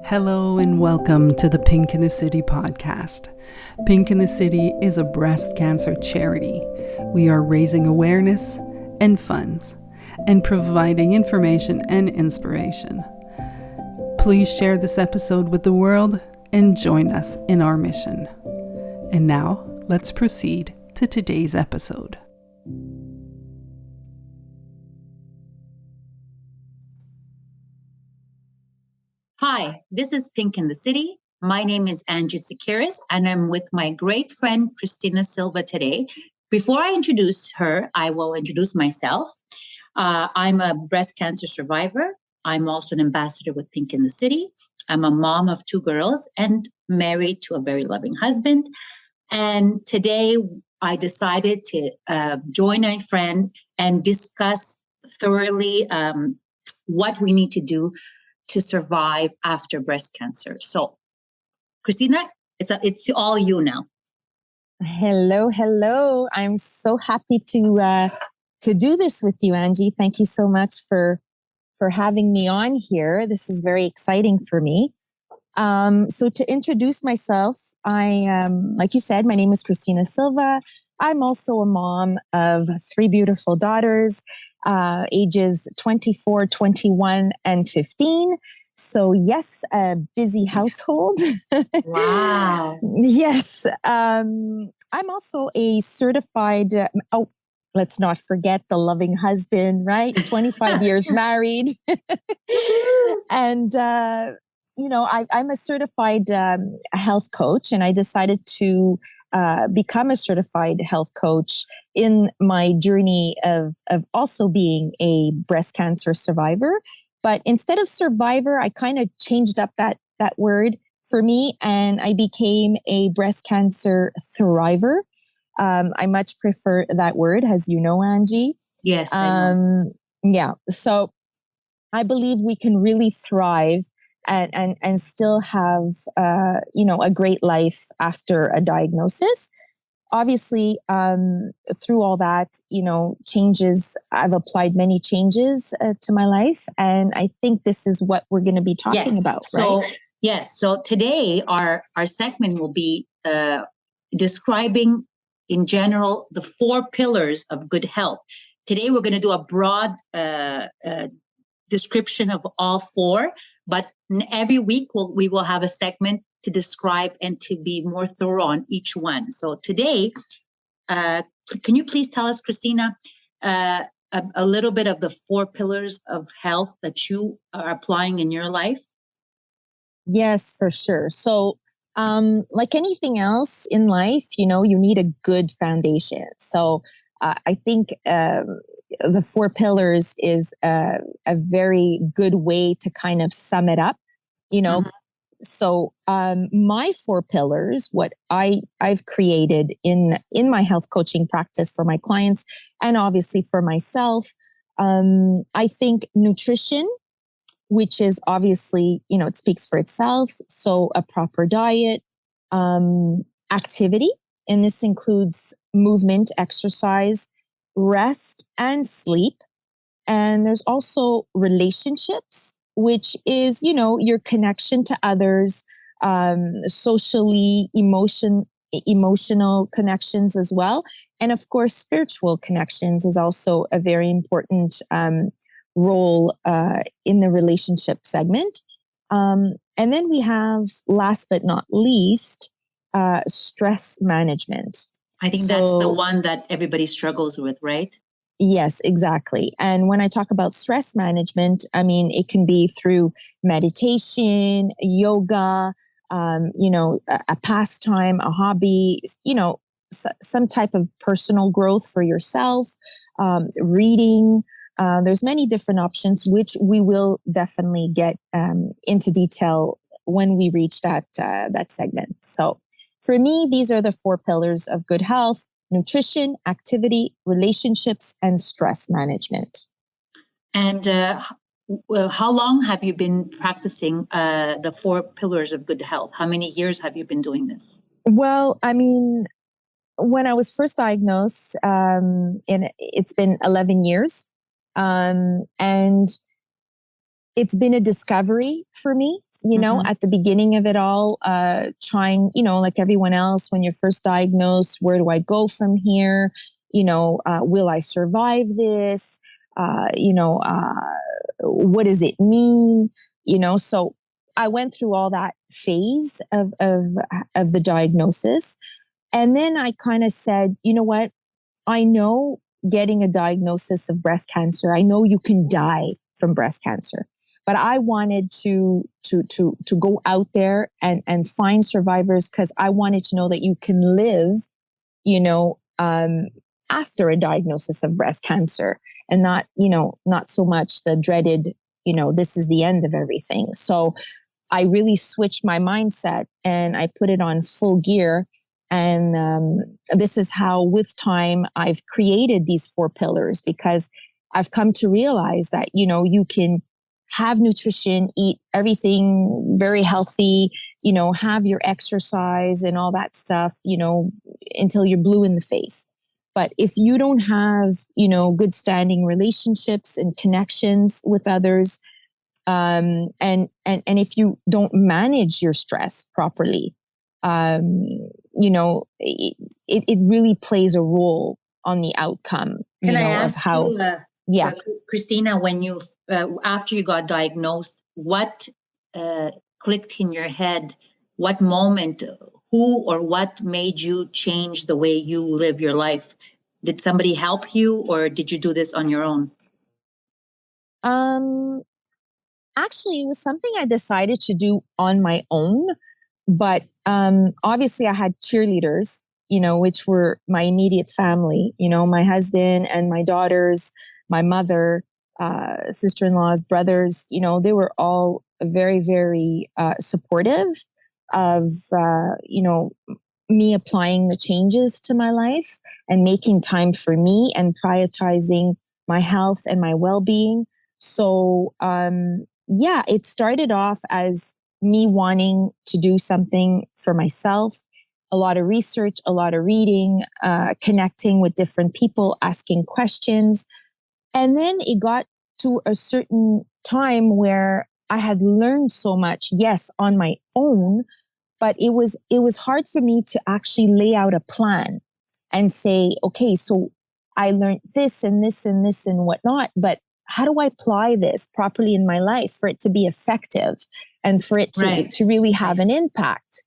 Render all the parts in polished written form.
Hello and welcome to the Pink in the City podcast. Pink in the City is a breast cancer charity. We are raising awareness and funds and providing information and inspiration. Please share this episode with the world and join us in our mission. And now, let's proceed to today's episode. Hi, this is Pink in the City. My name is Angie Tsakiris, and I'm with my great friend Cristina Silva today. Before I introduce her, I will introduce myself. I'm a breast cancer survivor. I'm also an ambassador with Pink in the City. I'm a mom of 2 girls and married to a very loving husband. And today I decided to join my friend and discuss thoroughly what we need to do to survive after breast cancer. So, Cristina, it's all you now. Hello. I'm so happy to do this with you, Angie. Thank you so much for having me on here. This is very exciting for me. So to introduce myself, like you said, my name is Cristina Silva. I'm also a mom of 3 beautiful daughters, ages 24, 21, and 15. So yes, a busy household. Wow. Yes. I'm also a certified, let's not forget the loving husband, right? 25 years married. And, I'm a certified health coach, and I decided to become a certified health coach in my journey of also being a breast cancer survivor. But instead of survivor, I kind of changed up that word for me, and I became a breast cancer thriver. I much prefer that word, as you know, Angie. Yes. I know. Yeah. So I believe we can really thrive and still have, a great life after a diagnosis. Obviously, through all that, changes, I've applied many changes to my life. And I think this is what we're going to be talking about, right? Yes. So today our segment will be describing in general the 4 pillars of good health. Today we're going to do a broad description of all 4, but every week we will have a segment to describe and to be more thorough on each one. So today, can you please tell us, Cristina, a little bit of the 4 pillars of health that you are applying in your life? Yes, for sure. So, like anything else in life, you need a good foundation. So, I think the 4 pillars is a very good way to kind of sum it up, Mm-hmm. So my 4 pillars, what I've created in my health coaching practice for my clients and obviously for myself, I think nutrition, which is obviously, it speaks for itself. So a proper diet, activity, and this includes movement, exercise, rest, and sleep. And there's also relationships, which is, your connection to others, socially, emotional connections as well. And of course, spiritual connections is also a very important role in the relationship segment. And then we have, last but not least, stress management. I think that's the one that everybody struggles with, right? Yes, exactly. And when I talk about stress management, I mean, it can be through meditation, yoga, a pastime, a hobby, some type of personal growth for yourself, reading. There's many different options, which we will definitely get into detail when we reach that segment. So for me, these are the 4 pillars of good health: nutrition, activity, relationships, and stress management. And how long have you been practicing the 4 pillars of good health? How many years have you been doing this? Well, I mean, when I was first diagnosed, it's been 11 years. And it's been a discovery for me, at the beginning of it all, trying, like everyone else, when you're first diagnosed, where do I go from here? Will I survive this? What does it mean? So I went through all that phase of the diagnosis. And then I kind of said, you know what? I know getting a diagnosis of breast cancer, I know you can die from breast cancer, but I wanted to go out there and find survivors, because I wanted to know that you can live, after a diagnosis of breast cancer, and not so much the dreaded, this is the end of everything. So I really switched my mindset and I put it on full gear. And this is how, with time, I've created these 4 pillars, because I've come to realize that, you can have nutrition, eat everything very healthy, have your exercise and all that stuff, until you're blue in the face. But if you don't have, good standing relationships and connections with others, and if you don't manage your stress properly, it really plays a role on the outcome. Can I ask how? You, Cristina, when you after you got diagnosed, what clicked in your head? What moment? Who or what made you change the way you live your life? Did somebody help you, or did you do this on your own? Actually, it was something I decided to do on my own. But obviously, I had cheerleaders, which were my immediate family, my husband and my daughters, my mother, sister-in-laws, brothers, they were all very, very supportive of, me applying the changes to my life and making time for me and prioritizing my health and my well-being. So, it started off as me wanting to do something for myself, a lot of research, a lot of reading, connecting with different people, asking questions. And then it got to a certain time where I had learned so much, yes, on my own, but it was hard for me to actually lay out a plan and say, okay, so I learned this and this and this and whatnot, but how do I apply this properly in my life for it to be effective and for it to really have an impact,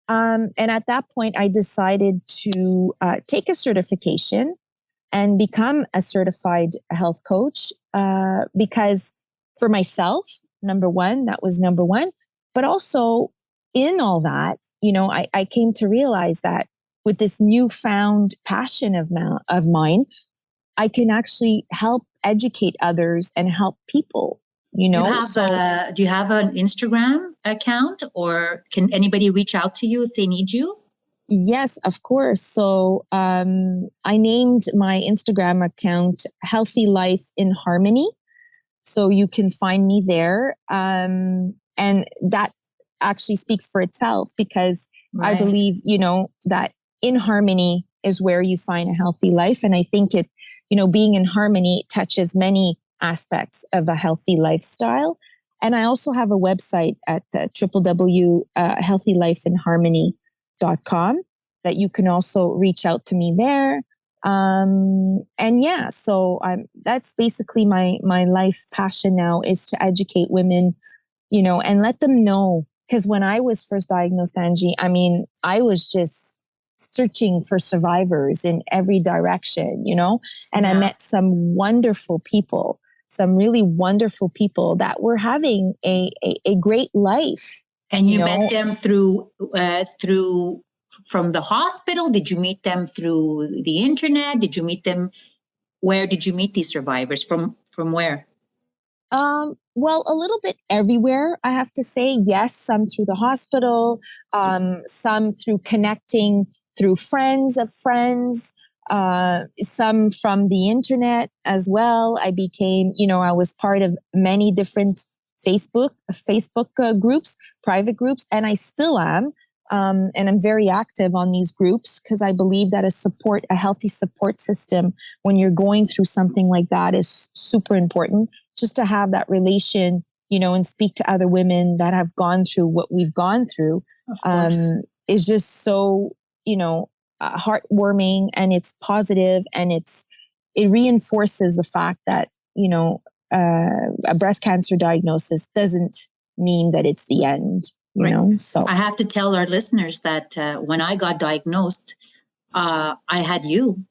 And at that point, I decided to take a certification and become a certified health coach, because for myself, that was number one. But also in all that, I came to realize that with this newfound passion of mine, I can actually help educate others and help people, Do you have an Instagram account, or can anybody reach out to you if they need you? Yes, of course. So I named my Instagram account Healthy Life in Harmony. So you can find me there. And that actually speaks for itself, because I believe, that in harmony is where you find a healthy life. And I think being in harmony touches many aspects of a healthy lifestyle. And I also have a website at www.healthylifeinharmony.com that you can also reach out to me there. So that's basically my life passion now, is to educate women, and let them know. Because when I was first diagnosed, Angie, I was just searching for survivors in every direction, and I met some wonderful people, some really wonderful people that were having a great life. And you met them through from the hospital? Did you meet them through the internet? Did you meet them? Where did you meet these survivors from where? Well, a little bit everywhere, I have to say. Yes, some through the hospital, some through connecting through friends of friends, some from the internet as well. I became, I was part of many different Facebook groups, private groups, and I still am. And I'm very active on these groups, because I believe that a healthy support system when you're going through something like that is super important, just to have that relation, and speak to other women that have gone through what we've gone through, is just so, heartwarming, and it's positive, and it reinforces the fact that, a breast cancer diagnosis doesn't mean that it's the end, so. I have to tell our listeners that when I got diagnosed, I had you.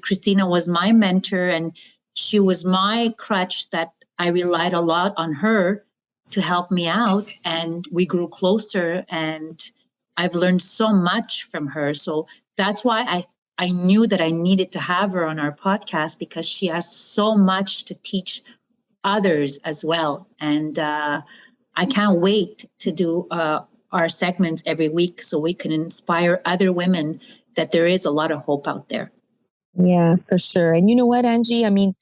Cristina was my mentor, and she was my crutch that I relied a lot on her to help me out. And we grew closer, and I've learned so much from her. So that's why I knew that I needed to have her on our podcast, because she has so much to teach others as well. And I can't wait to do our segments every week so we can inspire other women that there is a lot of hope out there. Yeah, for sure. And you know what, Angie? I mean,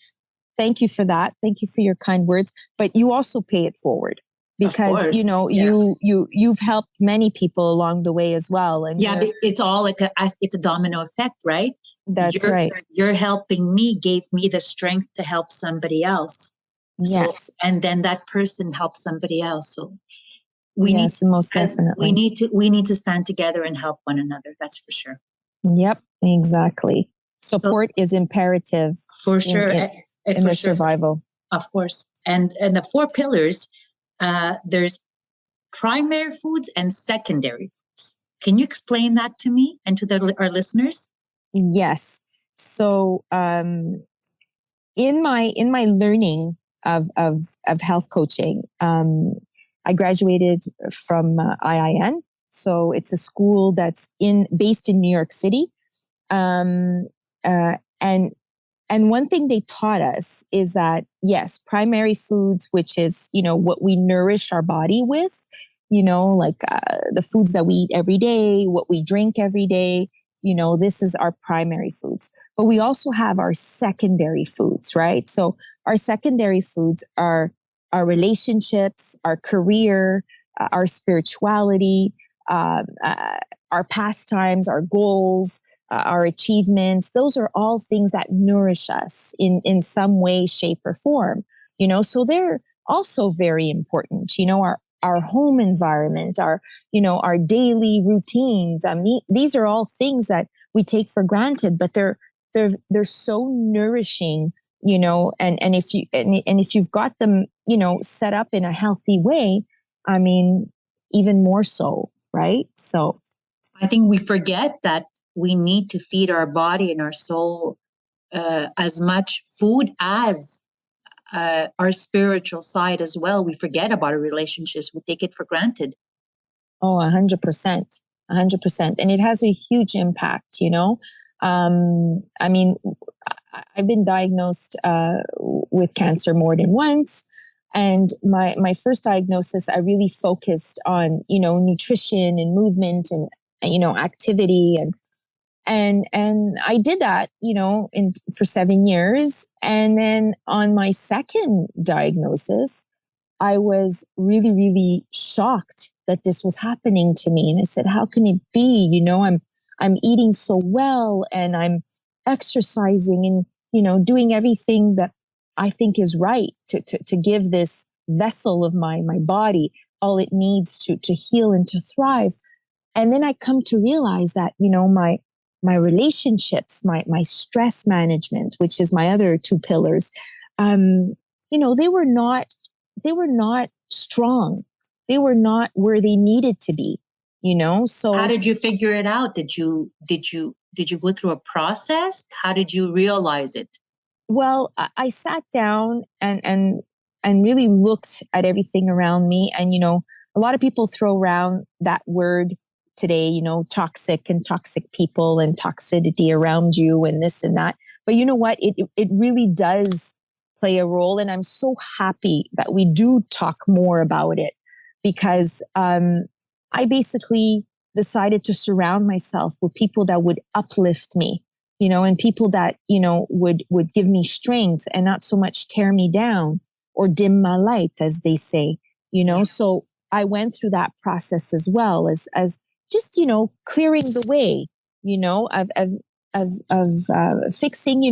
thank you for that. Thank you for your kind words. But you also pay it forward, because you've helped many people along the way as well. And but it's all like it's a domino effect, right? That's right. You're helping me, gave me the strength to help somebody else. Yes. So, and then that person helps somebody else. So most definitely. We need to stand together and help one another. That's for sure. Yep, exactly. Support is imperative for sure in the survival. Of course. And the 4 pillars, there's primary foods and secondary foods. Can you explain that to me and to our listeners? Yes. So in my learning of health coaching, I graduated from IIN. So it's a school that's based in New York City. And one thing they taught us is that, yes, primary foods, which is, what we nourish our body with, like the foods that we eat every day, what we drink every day, this is our primary foods. But we also have our secondary foods, right? So our secondary foods are our relationships, our career, our spirituality, our pastimes, our goals, our achievements. Those are all things that nourish us in some way, shape, or form, so they're also very important, our home environment, our daily routines. I mean, these are all things that we take for granted, but they're so nourishing, and if you've got them, set up in a healthy way, I mean, even more so, right? So I think we forget that we need to feed our body and our soul as much food as our spiritual side as well. We forget about our relationships. We take it for granted. Oh, 100%. 100%. And it has a huge impact, I mean, I've been diagnosed with cancer more than once. And my first diagnosis, I really focused on, nutrition and movement and, activity. And I did that, for 7 years. And then on my second diagnosis, I was really, really shocked that this was happening to me. And I said, how can it be? I'm eating so well, and I'm exercising and, doing everything that I think is right to give this vessel of my body all it needs to heal and to thrive. And then I come to realize that, my relationships, my stress management, which is my other 2 pillars, they were not strong. They were not where they needed to be, so. How did you figure it out? Did you go through a process? How did you realize it? Well, I sat down and really looked at everything around me. And, a lot of people throw around that word today, toxic and toxic people and toxicity around you and this and that. But you know what? It really does play a role. And I'm so happy that we do talk more about it, because I basically decided to surround myself with people that would uplift me, and people that, would give me strength and not so much tear me down or dim my light, as they say, So I went through that process as well as just, clearing the way, of fixing,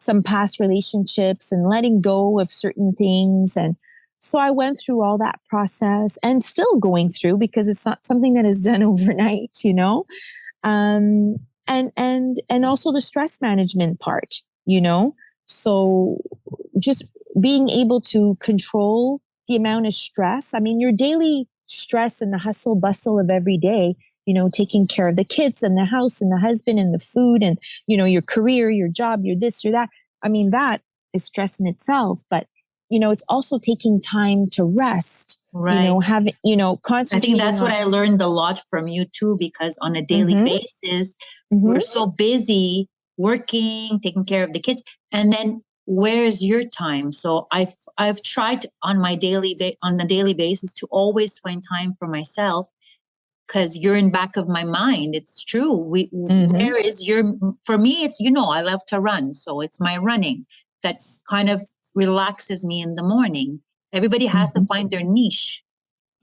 some past relationships and letting go of certain things. And so I went through all that process and still going through, because it's not something that is done overnight, you know? And also the stress management part, you know? So just being able to control the amount of stress. I mean, your daily stress and the hustle bustle of every day, you know, taking care of the kids and the house and the husband and the food and, you know, your career, your job, your this or that. I mean, that is stress in itself, but, you know, it's also taking time to rest, Right. you know, having, you know, I concentrating. think that's what I learned a lot from you too, because on a daily basis, we're so busy working, taking care of the kids, and then where's your time? So I've tried on a daily basis to always find time for myself, because you're in back of my mind. It's true. Where is your, for me, it's, you know, I love to run. So it's my running that kind of relaxes me in the morning. Everybody has to find their niche.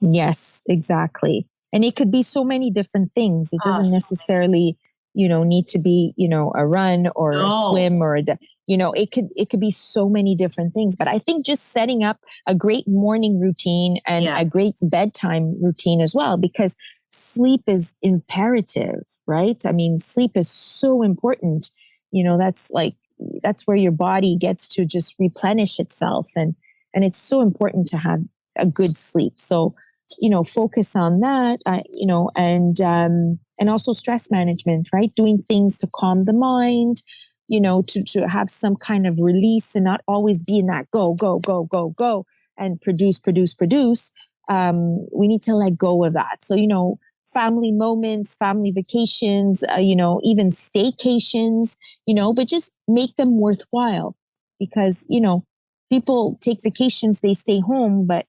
Yes, exactly. And it could be so many different things. It doesn't necessarily, you know, need to be, you know, a run or a swim or you know, it could be so many different things. But I think just setting up a great morning routine and a great bedtime routine as well, because sleep is imperative, right? I mean, sleep is so important. You know, that's where your body gets to just replenish itself. And it's so important to have a good sleep. So, you know, focus on that, you know, and also stress management, right? Doing things to calm the mind, you know, to have some kind of release and not always be in that go and produce. We need to let go of that. So, you know, family moments, family vacations, you know, even staycations, you know, but just make them worthwhile, because, you know, people take vacations, they stay home, but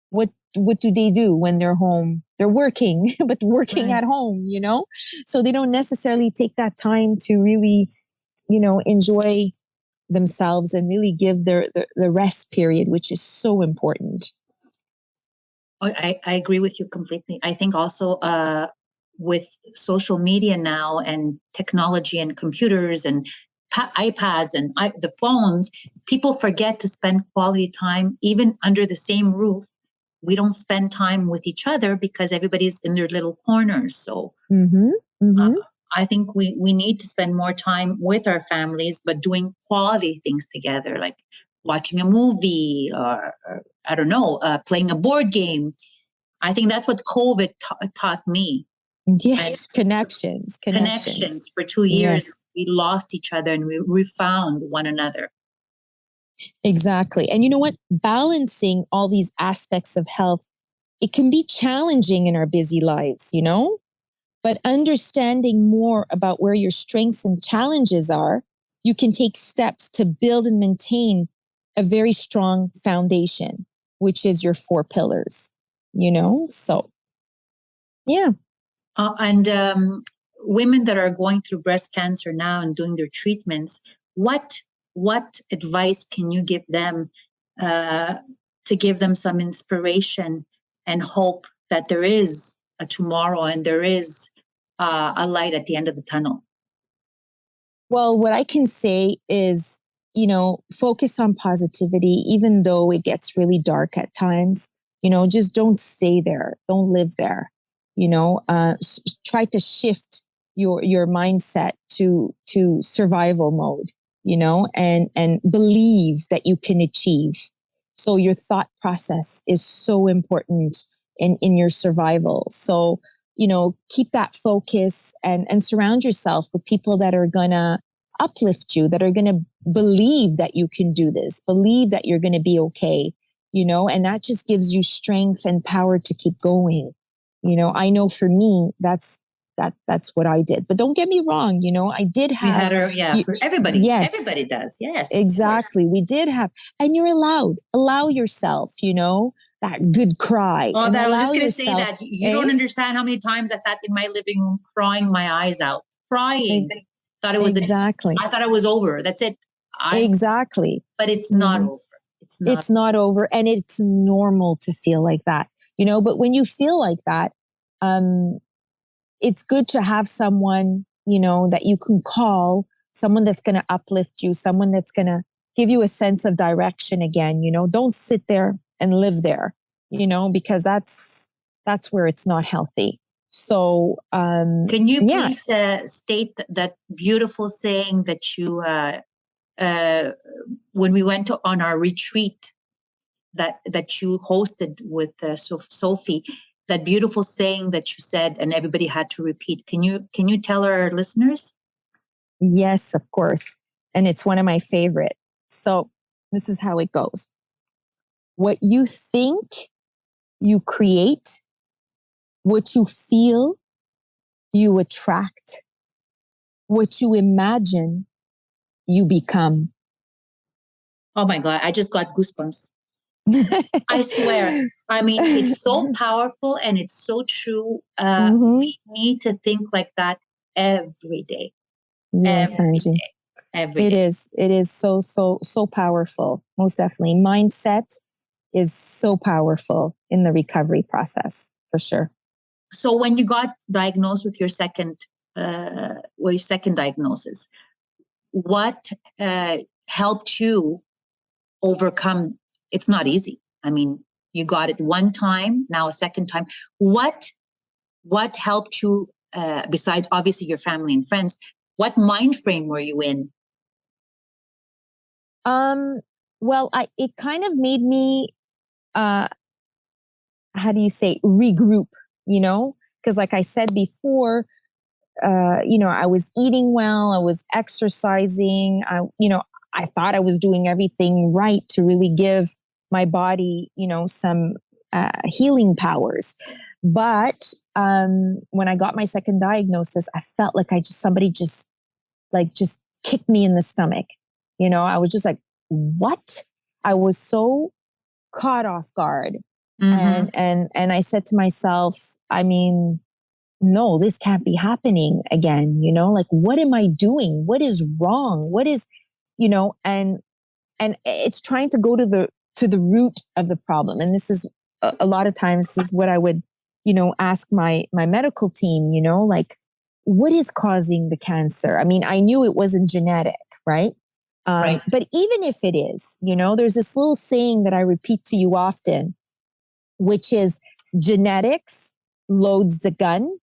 what do they do when they're home? They're working, but working at home, you know? So they don't necessarily take that time to really, you know, enjoy themselves and really give the rest period, which is so important. I agree with you completely. I think also with social media now and technology and computers and iPads and the phones, people forget to spend quality time even under the same roof. We don't spend time with each other because everybody's in their little corners. So I think we need to spend more time with our families, but doing quality things together, like watching a movie or I don't know, playing a board game. I think that's what COVID taught me. Yes, connections. For 2 years, we lost each other and we found one another. Exactly. And you know what? Balancing all these aspects of health, it can be challenging in our busy lives, you know? But understanding more about where your strengths and challenges are, you can take steps to build and maintain a very strong foundation, which is your 4 pillars, you know? So, yeah. And women that are going through breast cancer now and doing their treatments, what advice can you give them to give them some inspiration and hope that there is a tomorrow and there is a light at the end of the tunnel? Well, what I can say is, you know, focus on positivity, even though it gets really dark at times. You know, just don't stay there. Don't live there. You know, try to shift your mindset to survival mode, you know, and believe that you can achieve. So your thought process is so important in your survival. So, you know, keep that focus and surround yourself with people that are gonna uplift you, that are gonna believe that you can do this, believe that you're gonna be okay, you know, and that just gives you strength and power to keep going. You know, I know for me, that's what I did. But don't get me wrong, you know, I did have. For everybody. Yes. Everybody does. Yes. Exactly. We did have, and you're allow yourself, you know, that good cry. Oh, and I was just going to yourself, say that you don't understand how many times I sat in my living room crying my eyes out, crying. Thought it was I thought it was over. That's it. Exactly. But it's not over. It's not over. And it's normal to feel like that, you know, but when you feel like that, it's good to have someone, you know, that you can call, someone that's going to uplift you, someone that's going to give you a sense of direction again. Don't sit there and live there, because that's where it's not healthy. So, can you please state that beautiful saying that you, when we went on our retreat that you hosted with Sophie, that beautiful saying that you said and everybody had to repeat. Can you tell our listeners? Yes, of course. And it's one of my favorite. So this is how it goes. What you think, you create. What you feel, you attract. What you imagine, you become. Oh my God, I just got goosebumps. I swear. I mean, it's so powerful and it's so true. We need to think like that every day. Yes, Angie. Every day. It is so powerful. Most definitely. Mindset is so powerful in the recovery process, for sure. So when you got diagnosed with your second diagnosis, what helped you overcome? It's not easy. I mean, you got it one time, now a second time. What helped you, besides obviously your family and friends? What mind frame were you in? Well, it kind of made me, how do you say, regroup, because like I said before, I was eating well, I was exercising, I thought I was doing everything right to really give my body, some healing powers. But when I got my second diagnosis, I felt like somebody just kicked me in the stomach. I was just like, what? I was so caught off guard. And I said to myself, I mean, no, this can't be happening again. Like, what am I doing? What is wrong? What is, and it's trying to go to the root of the problem. And this is a lot of times this is what I would, ask my medical team, like, what is causing the cancer? I mean, I knew it wasn't genetic, right? Right. But even if it is, there's this little saying that I repeat to you often, which is genetics loads the gun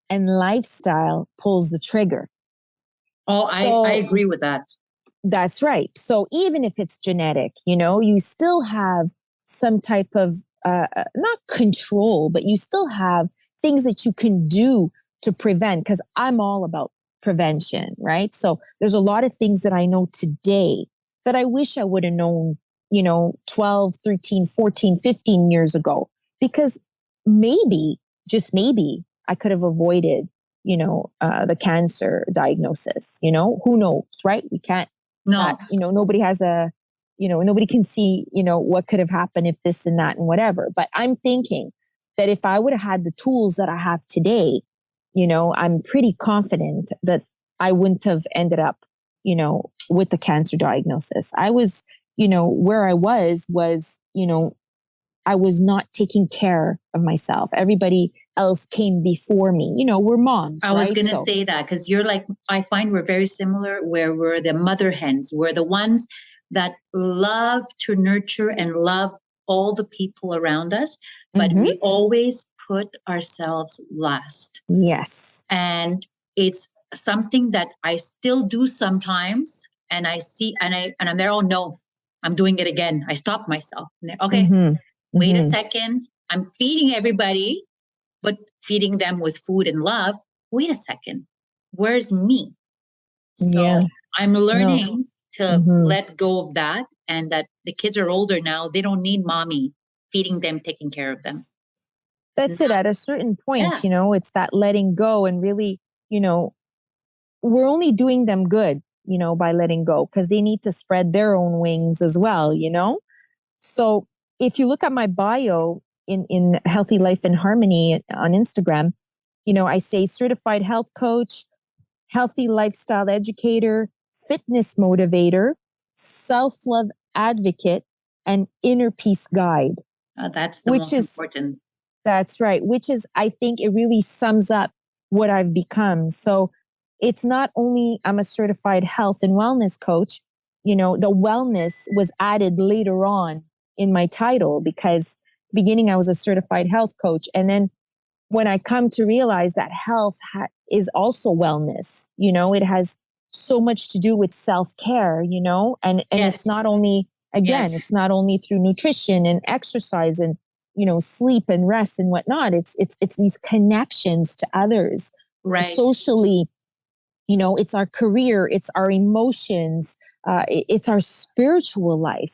and lifestyle pulls the trigger. Oh, I agree with that. That's right. So even if it's genetic, you still have some type of, not control, but you still have things that you can do to prevent, because I'm all about prevention, right? So there's a lot of things that I know today that I wish I would have known, 12, 13, 14, 15 years ago, because maybe, just maybe, I could have avoided, the cancer diagnosis, who knows, right? We can't, nobody has nobody can see, what could have happened if this and that and whatever. But I'm thinking that if I would have had the tools that I have today, I'm pretty confident that I wouldn't have ended up, with the cancer diagnosis. I was, where I was, I was not taking care of myself. Everybody else came before me. We're moms. I was going to say that because you're like, I find we're very similar, where we're the mother hens. We're the ones that love to nurture and love all the people around us, but we always put ourselves last. Yes. And it's something that I still do sometimes. And I see, and I'm there, oh no, I'm doing it again. I stop myself. Okay, wait a second. I'm feeding everybody, but feeding them with food and love. Wait a second. Where's me? So I'm learning to let go of that, and that the kids are older now. They don't need mommy feeding them, taking care of them. That's it. At a certain point, it's that letting go, and really, we're only doing them good, by letting go, because they need to spread their own wings as well, So if you look at my bio in Healthy Life and Harmony on Instagram, I say certified health coach, healthy lifestyle educator, fitness motivator, self-love advocate, and inner peace guide. That's the most important. That's right. Which is, I think it really sums up what I've become. So it's not only I'm a certified health and wellness coach, the wellness was added later on in my title because at the beginning I was a certified health coach. And then when I come to realize that health is also wellness, it has so much to do with self-care, and it's not only, again, it's not only through nutrition and exercise and, sleep and rest and whatnot. It's these connections to others, socially. It's our career, it's our emotions, it's our spiritual life,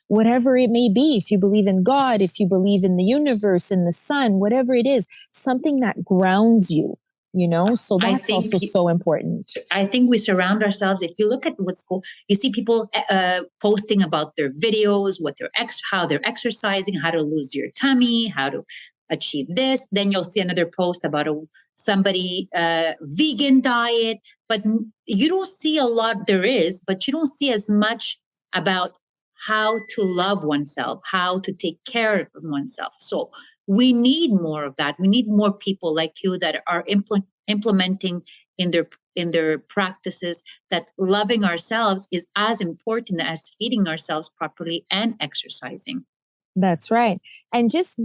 whatever it may be. If you believe in God, if you believe in the universe, in the sun, whatever it is, something that grounds you, so that's also so important. I think we surround ourselves. If you look at what's cool, you see people posting about their videos, how they're exercising, how to lose your tummy, how to achieve this. Then you'll see another post about somebody vegan diet, but you don't see a lot. There is, but you don't see as much about how to love oneself, how to take care of oneself. So we need more of that. We need more people like you that are implementing in their practices that loving ourselves is as important as feeding ourselves properly and exercising. That's right. And just,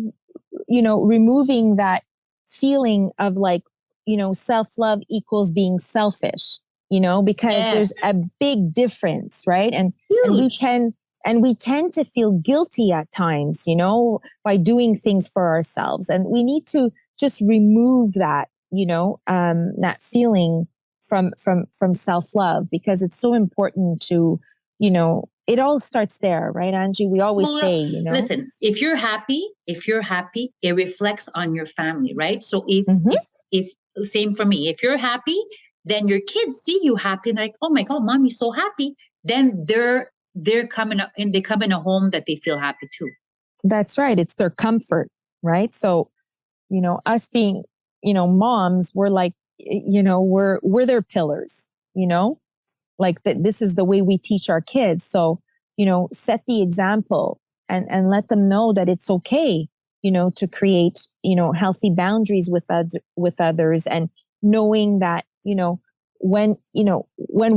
removing that feeling of self-love equals being selfish, because there's a big difference, right? And we tend to feel guilty at times, by doing things for ourselves. And we need to just remove that, that feeling from self-love, because it's so important to, it all starts there, right, Angie? We always say, listen, if you're happy, it reflects on your family, right? So if same for me, if you're happy, then your kids see you happy and they're like, oh my God, mommy's so happy. Then they're coming up and they come in a home that they feel happy too. That's right. It's their comfort, right? So, us being, moms, we're like, we're their pillars, like this is the way we teach our kids. So, set the example and let them know that it's okay, to create, healthy boundaries with others, and knowing that, when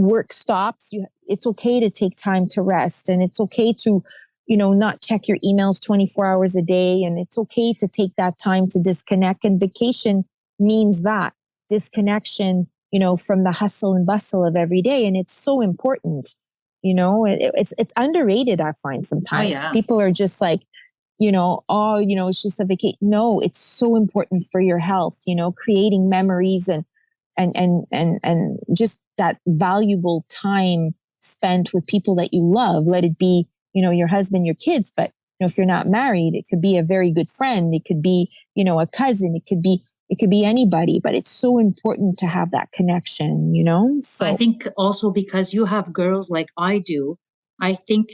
work stops, it's okay to take time to rest, and it's okay to, not check your emails 24 hours a day. And it's okay to take that time to disconnect. And vacation means that disconnection, from the hustle and bustle of every day. And it's so important, it's underrated. I find sometimes people are just like, it's just a vacation. No, it's so important for your health, creating memories and just that valuable time spent with people that you love. Let it be, your husband, your kids, but if you're not married, it could be a very good friend. It could be, a cousin. It could be anybody, but it's so important to have that connection, So I think also because you have girls like I do, I think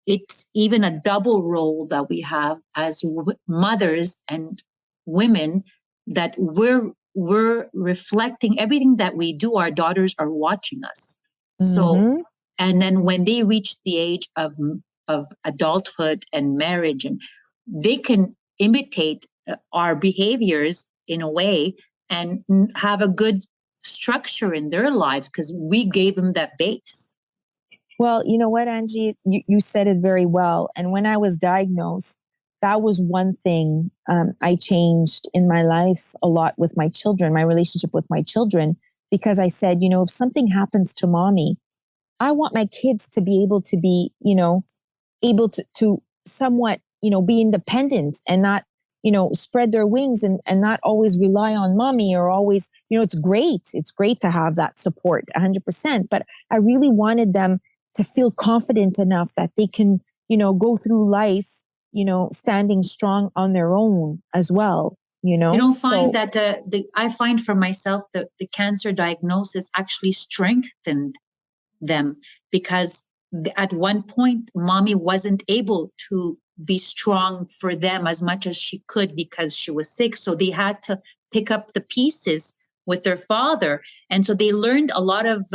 it's even a double role that we have as mothers and women, that we're reflecting everything that we do. Our daughters are watching us. So, and then when they reach the age of adulthood and marriage, and they can imitate our behaviors in a way and have a good structure in their lives because we gave them that base. Well, you know what, Angie, you said it very well. And when I was diagnosed, that was one thing I changed in my life a lot with my children, my relationship with my children, because I said, if something happens to mommy, I want my kids to be able to be, able to somewhat, be independent and not, spread their wings and not always rely on mommy or always, it's great. It's great to have that support 100%. But I really wanted them to feel confident enough that they can, go through life, standing strong on their own as well. You don't find that I find for myself that the cancer diagnosis actually strengthened them, because at one point mommy wasn't able to be strong for them as much as she could because she was sick. So they had to pick up the pieces with their father. And so they learned a lot of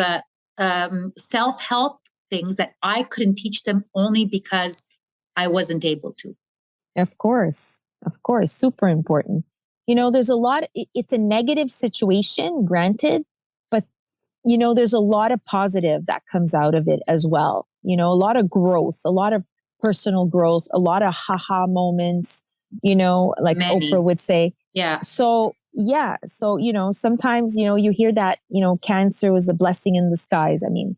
self-help things that I couldn't teach them only because I wasn't able to. Of course. Super important. There's a lot, it's a negative situation, granted, but there's a lot of positive that comes out of it as well. A lot of growth, a lot of personal growth, a lot of haha moments, like Many. Oprah would say. Yeah. So, yeah. So, sometimes, you hear that, cancer was a blessing in disguise. I mean,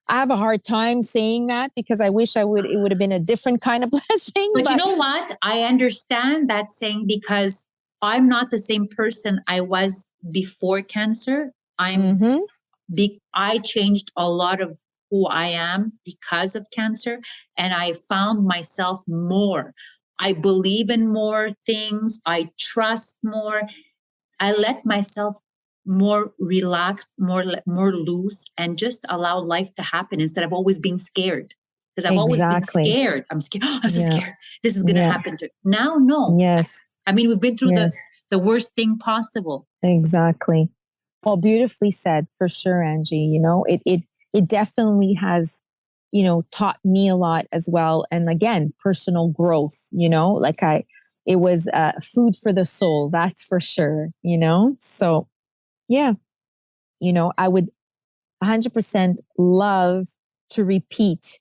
I have a hard time saying that because I wish it would have been a different kind of blessing. But you know what? I understand that saying because I'm not the same person I was before cancer. I changed a lot of who I am because of cancer, and I found myself more. I believe in more things. I trust more. I let myself more relaxed, more loose, and just allow life to happen instead of always being scared. Because I've always been Exactly. scared. I'm scared. Oh, I'm so Yeah. scared. This is going to Yeah. happen to now. No. Yes. I mean, we've been through Yes. the worst thing possible. Exactly. Well, beautifully said for sure, Angie. It definitely has, taught me a lot as well. And again, personal growth, it was food for the soul. That's for sure, So yeah, I would 100% love to repeat,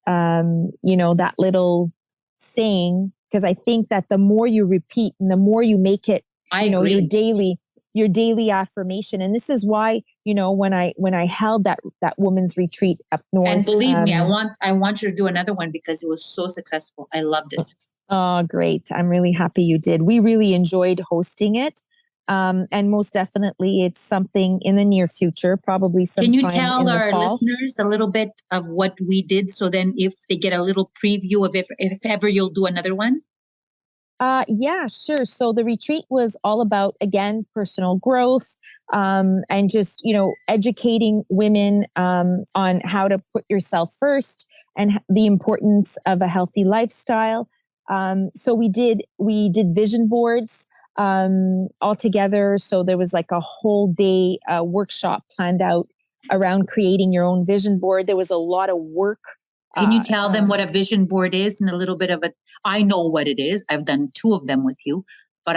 that little saying, because I think that the more you repeat and the more you make it, I agree. your daily affirmation. And this is why, when I held that women's retreat up north. And believe me, I want you to do another one because it was so successful. I loved it. Oh, great. I'm really happy you did. We really enjoyed hosting it. And most definitely it's something in the near future, probably sometime in the fall. Can you tell our listeners a little bit of what we did? So then if they get a little preview of if ever you'll do another one? Yeah, sure. So the retreat was all about, again, personal growth, and just, educating women, on how to put yourself first and the importance of a healthy lifestyle. So we did vision boards, all together. So there was like a whole day, workshop planned out around creating your own vision board. There was a lot of work. Can you tell them what a vision board is and a little bit of it? I know what it is. I've done 2 of them with you, but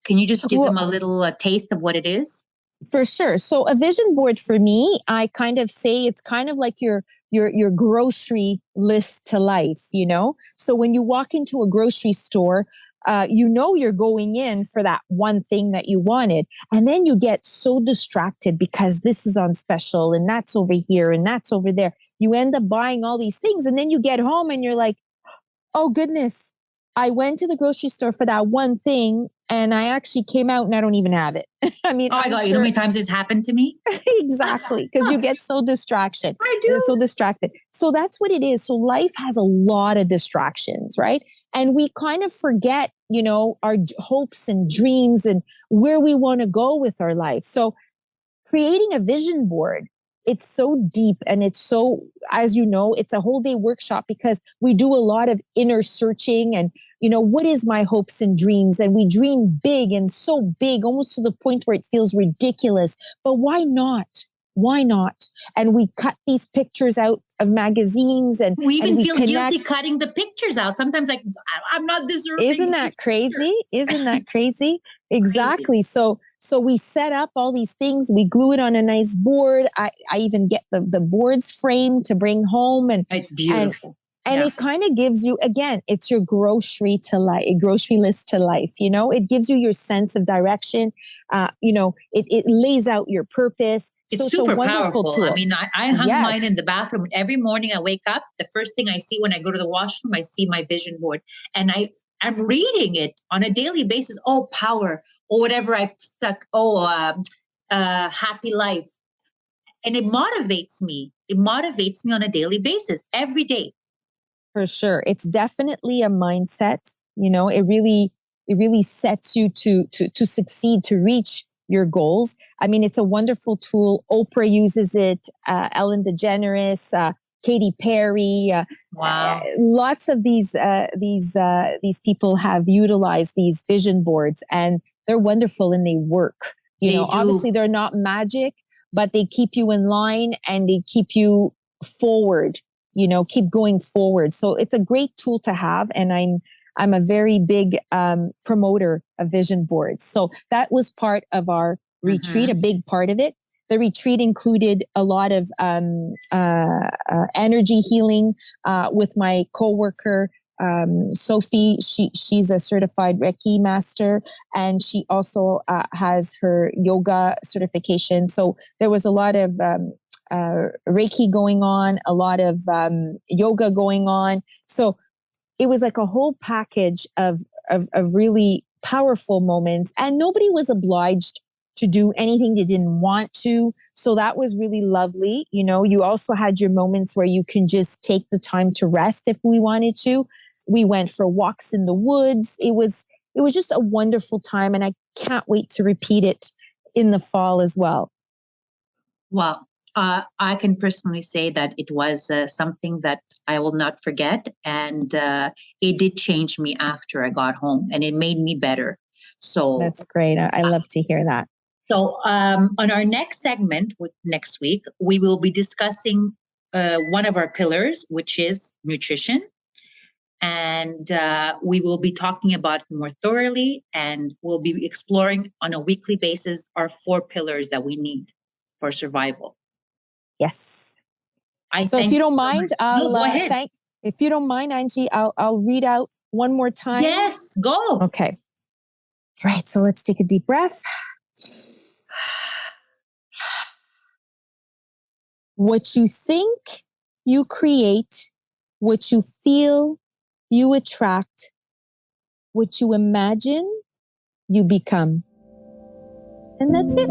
can you just give them a little taste of what it is? For sure. So a vision board for me, I kind of say it's kind of like your grocery list to life, So when you walk into a grocery store, you're going in for that one thing that you wanted. And then you get so distracted because this is on special and that's over here and that's over there. You end up buying all these things. And then you get home and you're like, oh goodness, I went to the grocery store for that one thing and I actually came out and I don't even have it. I mean, oh my God, you know how many times this happened to me? Exactly. Because you get so distracted. I do. You're so distracted. So that's what it is. So life has a lot of distractions, right? And we kind of forget, our hopes and dreams and where we want to go with our life. So creating a vision board, it's so deep and it's so, as you know, it's a whole day workshop because we do a lot of inner searching and, what is my hopes and dreams? And we dream big and so big, almost to the point where it feels ridiculous. But why not? Why not? And we cut these pictures out of magazines and we even feel connect. guilty cutting the pictures out. Sometimes like, I'm not deserving. Isn't that crazy? Isn't that crazy? Exactly. Crazy. So we set up all these things. We glue it on a nice board. I even get the boards framed to bring home. And it's beautiful. And it kind of gives you, again, it's your grocery list to life. It gives you your sense of direction. It lays out your purpose. It's super powerful. Tool. I mean, I hung mine in the bathroom. Every morning I wake up, the first thing I see when I go to the washroom, I see my vision board. And I'm reading it on a daily basis. Oh, power. Or whatever I stuck. Happy life. And it motivates me. It motivates me on a daily basis, every day. For sure. It's definitely a mindset. It really sets you to succeed, to reach your goals. I mean, it's a wonderful tool. Oprah uses it, Ellen DeGeneres, Katy Perry. Wow. Lots of these people have utilized these vision boards and they're wonderful and they work. Obviously they're not magic, but they keep you in line and they keep you forward. Keep going forward. So it's a great tool to have. And I'm a very big promoter of vision boards. So that was part of our retreat, a big part of it. The retreat included a lot of energy healing with my coworker, Sophie. She's a certified Reiki master, and she also has her yoga certification. So there was a lot of Reiki going on, a lot of yoga going on. So it was like a whole package of really powerful moments, and nobody was obliged to do anything they didn't want to. So that was really lovely. You know, you also had your moments where you can just take the time to rest if we wanted to. We went for walks in the woods. It was just a wonderful time, and I can't wait to repeat it in the fall as well. Wow. I can personally say that it was something that I will not forget. And it did change me after I got home, and it made me better. So that's great. I love to hear that. So on our next segment next week, we will be discussing one of our pillars, which is nutrition. And we will be talking about it more thoroughly, and we'll be exploring on a weekly basis our 4 pillars that we need for survival. Yes. So if you don't mind, if you don't mind, Angie, I'll read out one more time. Yes, go. Okay. All right. So let's take a deep breath. What you think, you create. What you feel, you attract. What you imagine, you become. And that's it.